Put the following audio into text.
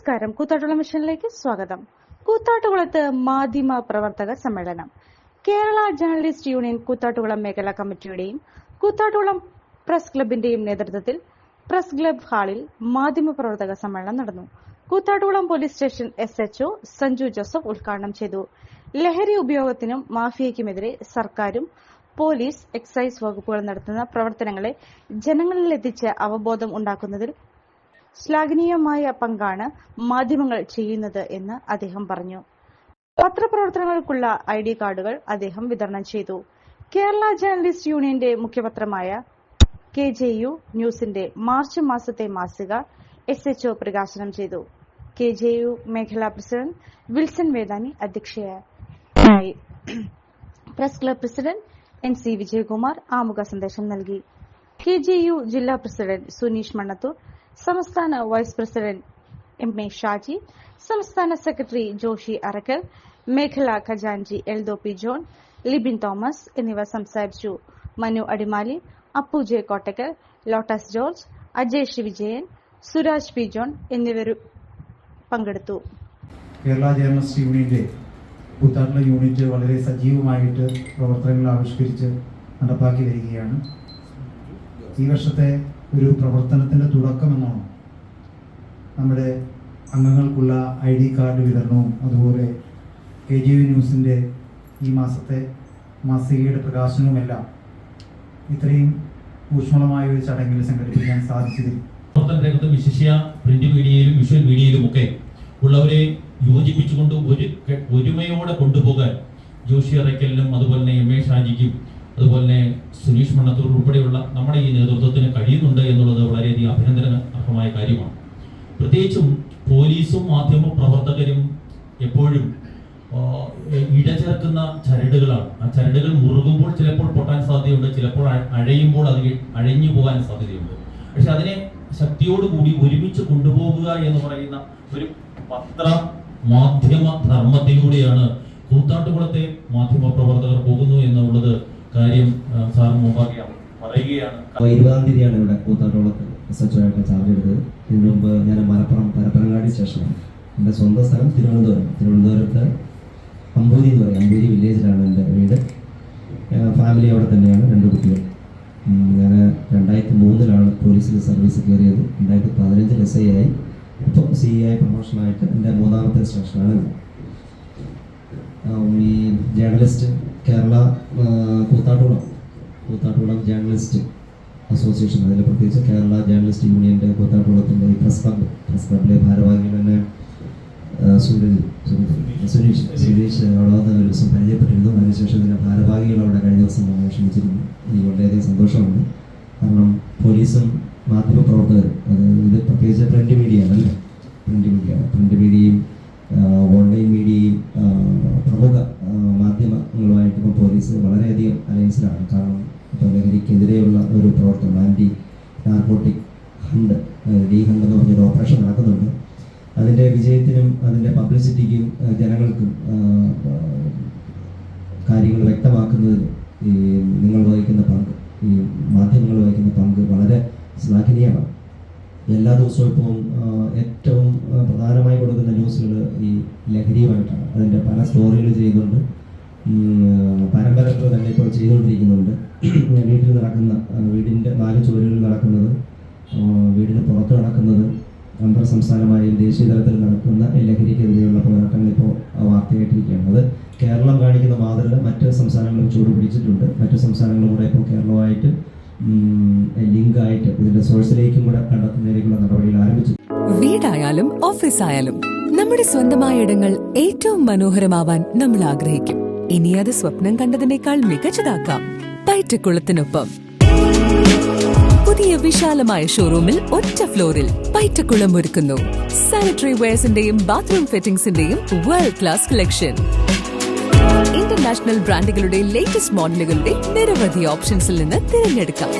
നമസ്കാരം. കൂത്താട്ടുകുളം മിഷനിലേക്ക് സ്വാഗതം. കൂത്താട്ടുകുളത്ത് മാധ്യമ പ്രവർത്തക സമ്മേളനം. കേരള ജേർണലിസ്റ്റ് യൂണിയൻ കൂത്താട്ടുകുളം മേഖലാ കമ്മിറ്റിയുടെയും കൂത്താട്ടുകുളം പ്രസ് ക്ലബിന്റെയും നേതൃത്വത്തിൽ പ്രസ് ക്ലബ് ഹാളിൽ മാധ്യമ പ്രവർത്തക സമ്മേളനം നടന്നു. Koothattukulam police station SHO Sanju Joseph ഉദ്ഘാടനം ചെയ്തു. ലഹരി ഉപയോഗത്തിനും മാഫിയയ്ക്കുമെതിരെ സർക്കാരും പോലീസ്, എക്സൈസ് വകുപ്പുകൾ നടത്തുന്ന പ്രവർത്തനങ്ങളെ ജനങ്ങളിലെത്തിച്ച് അവബോധം ഉണ്ടാക്കുന്നതിൽ ശ്ലാഘനീയമായ പങ്കാണ് മാധ്യമങ്ങൾ ചെയ്യുന്നത് എന്ന് അദ്ദേഹം പറഞ്ഞു. പത്രപ്രവർത്തനങ്ങൾക്കുള്ള ID കാർഡുകൾ അദ്ദേഹം വിതരണം ചെയ്തു. കേരള ജേർണലിസ്റ്റ് യൂണിയന്റെ മുഖ്യപത്രമായ KJU ന്യൂസിന്റെ മാർച്ച് മാസത്തെ മാസിക SHO പ്രകാശനം ചെയ്തു. KJU മേഖലാ പ്രസിഡന്റ് വിൽസൺ വേദാനി അധ്യക്ഷയായി. Press club president NC Vijayakumar ആമുഖ സന്ദേശം നൽകി. KJU ജില്ലാ പ്രസിഡന്റ് സുനീഷ് മണ്ണത്തൂർ, സംസ്ഥാന വൈസ് പ്രസിഡന്റ് MA ഷാജി, സംസ്ഥാന സെക്രട്ടറി ജോഷി അറക്കൽ, മേഖലാ ഖജാൻജി Eldho P John, Libin Thomas എന്നിവർ സംസാരിച്ചു. Manu Adimali, Appu J Kottakkal, Lotus George, Ajesh Vijayan, Suraj P John എന്നിവർ പങ്കെടുത്തു. കേരള ജേർണലിസ്റ്റ് യൂണിയന്റെ കൂത്താട്ടുകുളം യൂണിറ്റ് വളരെ സജീവമായിട്ട് പ്രവർത്തനങ്ങൾ ആവിഷ്കരിച്ച് നടപ്പാക്കി വരികയാണ്. ഈ വർഷത്തെ ഒരു പ്രവർത്തനത്തിന്റെ തുടക്കമെന്നോണം നമ്മുടെ അംഗങ്ങൾക്കുള്ള ID കാർഡ് വിതരണവും അതുപോലെ KJU ന്യൂസിന്റെ ഈ മാസത്തെ മാസികയുടെ പ്രകാശനവുമെല്ലാം ഇത്രയും ഊഷ്മളമായ ഒരു ചടങ്ങിൽ സംഘടിപ്പിക്കാൻ സാധിച്ചതിൽ പ്രവർത്തന രംഗത്തും വിശിഷ്യ പ്രിന്റ് മീഡിയയിലും വിഷ്വൽ മീഡിയയിലുമൊക്കെ ഉള്ളവരെ യോജിപ്പിച്ചുകൊണ്ട് ഒരുമയോടെ കൊണ്ടുപോകാൻ ജോഷി അറയ്ക്കലിനും അതുപോലെ തന്നെ MA ഷാജിക്കും അതുപോലെ തന്നെ സുനീഷ് മണ്ണത്തൂർ ഉൾപ്പെടെയുള്ള നമ്മുടെ ഈ നേതൃത്വത്തിന് കഴിയുന്നുണ്ട് എന്നുള്ളത് വളരെയധികം അഭിനന്ദന അർഹമായ കാര്യമാണ്. പ്രത്യേകിച്ചും പോലീസും മാധ്യമ പ്രവർത്തകരും എപ്പോഴും ഇടചേർക്കുന്ന ചരടുകളാണ്. ആ ചരടുകൾ മുറുകുമ്പോൾ ചിലപ്പോൾ പൊട്ടാൻ സാധ്യതയുണ്ട്, ചിലപ്പോൾ അഴയുമ്പോൾ അത് അഴഞ്ഞു പോകാൻ സാധ്യതയുണ്ട്. പക്ഷെ അതിനെ ശക്തിയോടുകൂടി ഒരുമിച്ച് കൊണ്ടുപോകുക എന്ന് പറയുന്ന ഒരു പത്ര മാധ്യമ ധർമ്മത്തിലൂടെയാണ് കൂത്താട്ടുകുളത്തെ മാധ്യമ പ്രവർത്തകർ പോകുന്നു എന്നുള്ളത് കാര്യം സാർ മുമ്പാകെ പറയുകയാണ്. 20-ാം തീയതിയാണ് ഇവിടെ കൂത്താട്ടുകുളത്ത് SHO ആയിട്ട് ചാർജ് എടുത്തത്. ഇതിനു മുമ്പ് ഞാൻ മലപ്പുറം പരപ്പനങ്ങാടി സ്റ്റേഷനാണ്. എൻ്റെ സ്വന്തം സ്ഥലം തിരുവനന്തപുരത്ത് അമ്പൂരി എന്ന് പറയും. അമ്പൂരി വില്ലേജിലാണ് എൻ്റെ വീട്. ഫാമിലി അവിടെ തന്നെയാണ്, 2 കുട്ടികൾ. ഞാൻ 2003 പോലീസിൽ സർവീസ് കയറിയത്. 2015 SI ആയി. ഇപ്പോൾ CI പ്രൊമോഷനായിട്ട് എൻ്റെ 3ാമത്തെ സ്റ്റേഷനാണ്. ഈ journalist Kerala Koothattukulam journalist association, അതിൽ പ്രത്യേകിച്ച് കേരള ജേർണലിസ്റ്റ് യൂണിയൻ്റെ കൂത്താട്ടുകുളത്തിൻ്റെ ഈ പ്രസ് ക്ലബിലെ ഭാരവാഹികൾ തന്നെ സുരേഷ് അവിടെ വന്ന ഒരു ദിവസം പരിചയപ്പെട്ടിരുന്നു. അതിനുശേഷം ഇതിൻ്റെ ഭാരവാഹികൾ അവിടെ കഴിഞ്ഞ ദിവസം ക്ഷണിച്ചിരുന്നു. എനിക്ക് വളരെയധികം സന്തോഷമുണ്ട്. കാരണം പോലീസും മാധ്യമ പ്രവർത്തകരും, ഇത് പ്രത്യേകിച്ച് പ്രിന്റ് മീഡിയയും ഓൺലൈൻ മീഡിയയും പ്രമുഖ മാധ്യമങ്ങളുമായിട്ട് ഇപ്പോൾ പോലീസ് വളരെയധികം അലയൻസിലാണ്. കാരണം ഇപ്പോൾ ലഹരിക്കെതിരെയുള്ള ഒരു പ്രവർത്തനം, anti narcotic hunt, D hunt എന്ന് പറഞ്ഞൊരു ഓപ്പറേഷൻ നടക്കുന്നുണ്ട്. അതിൻ്റെ വിജയത്തിനും അതിൻ്റെ പബ്ലിസിറ്റിക്കും ജനങ്ങൾക്കും കാര്യങ്ങൾ വ്യക്തമാക്കുന്നതിന് ഈ നിങ്ങൾ വഹിക്കുന്ന പങ്ക്, ഈ മാധ്യമങ്ങൾ വഹിക്കുന്ന പങ്ക് വളരെ ശ്ലാഘനീയമാണ്. എല്ലാ ദിവസവും ഇപ്പോൾ ഏറ്റവും പ്രധാനമായി കൊടുക്കുന്ന ന്യൂസുകൾ ഈ ലഹരിയുമായിട്ടാണ്. അതിൻ്റെ പല സ്റ്റോറികൾ ചെയ്യുന്നുണ്ട്. പരമ്പരകൾ തന്നെ ഇപ്പോൾ ചെയ്തുകൊണ്ടിരിക്കുന്നുണ്ട്. വീട്ടിൽ നടക്കുന്ന, വീടിൻ്റെ 4 ചുവരുകളിൽ നടക്കുന്നത്, വീടിന് പുറത്ത് നടക്കുന്നത്, അന്തർ സംസ്ഥാനമായും ദേശീയ തലത്തിൽ നടക്കുന്ന ലഹരിക്കെതിരെയുള്ള പോരാട്ടങ്ങൾ ഇപ്പോൾ വാർത്തയായിട്ടിരിക്കുകയാണ്. അത് കേരളം കാണിക്കുന്ന മാതൃക മറ്റ് സംസ്ഥാനങ്ങളും ചൂടുപിടിച്ചിട്ടുണ്ട്. മറ്റ് സംസ്ഥാനങ്ങളും കൂടെ ഇപ്പോൾ കേരളമായിട്ട് ലിങ്കായിട്ട് ഇതിന്റെ സോഴ്സിലേക്കും കൂടെ കണ്ടെത്തുന്നതിലേക്കുള്ള നടപടികൾ ആരംഭിച്ചു. വീടായാലും ഓഫീസായാലും നമ്മുടെ സ്വന്തമായ ഇടങ്ങൾ ഏറ്റവും മനോഹരമാവാൻ നമ്മൾ ആഗ്രഹിക്കും. ഇനി അത് സ്വപ്നം കണ്ടതിനേക്കാൾ മികച്ചതാക്കാം പൈറ്റക്കുളത്തിനൊപ്പം. പുതിയ വിശാലമായ ഷോറൂമിൽ ഒറ്റ ഫ്ലോറിൽ പൈറ്റക്കുളം ഒരുക്കുന്നു സാനിറ്ററി വെയർസിന്റെയും ബാത്റൂം ഫിറ്റിംഗ്സിന്റെയും വേൾഡ് ക്ലാസ് കളക്ഷൻ. ഇന്റർനാഷണൽ ബ്രാൻഡുകളുടെ ലേറ്റസ്റ്റ് മോഡലുകളുടെ നിരവധി ഓപ്ഷൻസിൽ നിന്ന് തിരഞ്ഞെടുക്കാം.